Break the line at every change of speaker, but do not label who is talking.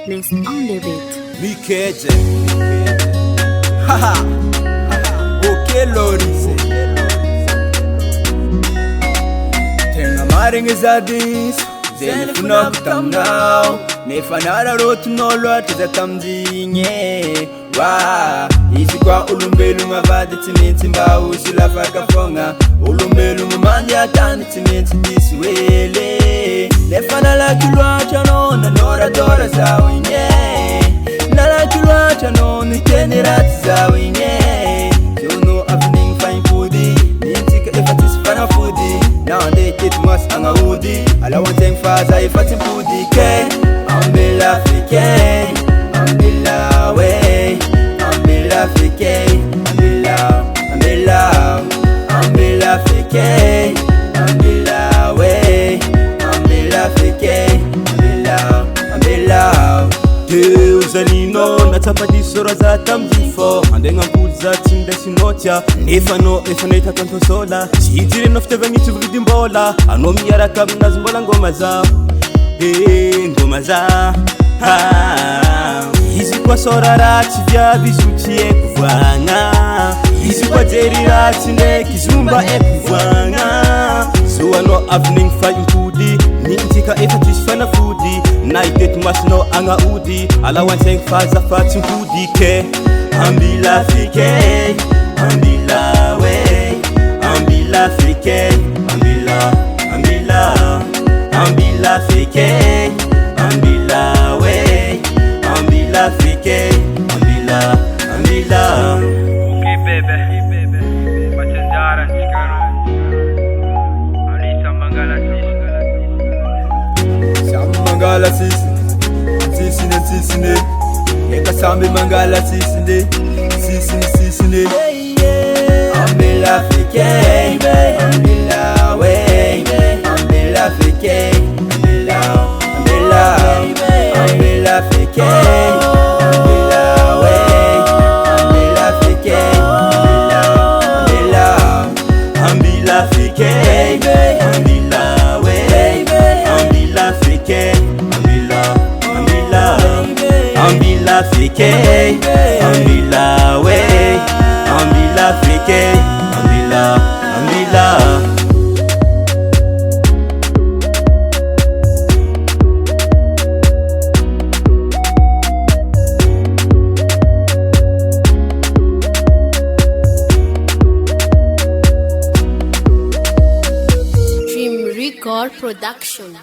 Let's on the beat.
Mikeje. Haha. Okay, Lorise. Tenga maringe zadis. Zene funa kutamnao. Nefanara rotu nolwa tiza tamzinye. Wa. Isi kwa ulumbelu ngavadi tininti mba usila farka fonga. Ulumbelu ngumandi atani tininti disiwele. Nefanala kilwa chano na nora dora zawinye. Nala kilwa chano ni teni rati zawinye. Jono afining fine foodie. Nintika ifatis fana foodie. Nowadays it must anga hoodie. Ala wanteng faza ifatim foodie ke. Ambila fike. Ambila way. Ambila fike. Ambila. Ambila. Ambila fike. Ambila way. Ambila fike. Ambila. Ambila. Deus alino natapadi sora za tamzifo andenga mpuza tinde sinocha ifano itakanto sola chitire nofte vengitu vidimbola anomi yaraka mnazimbola ngoma za ngoma za hizi kwa sora rati vya bizuchie kuvanga hizi kwa jeri rati nde kizumba kuvanga so ano evening fighting foodie nintika ifatis fana foodie night it must know anga udi ala wanteng faza fatin foodie ke ambila fike ambila way ambila fike ambila ambila ambila fike ambila way ambila fike ambila ambila.
Okay baby machenjara chikaro alisa mangala
Mangala sisine Eka sambi mangala sisine Sisine Ambila fike Ambila way Ambila fike Ambila Ambila fike Ambila way Ambila fike Ambila Ambila fike Ambila way Ambila fike Ambila fike, ambila way, ambila fike, ambila.
Dream Record Production.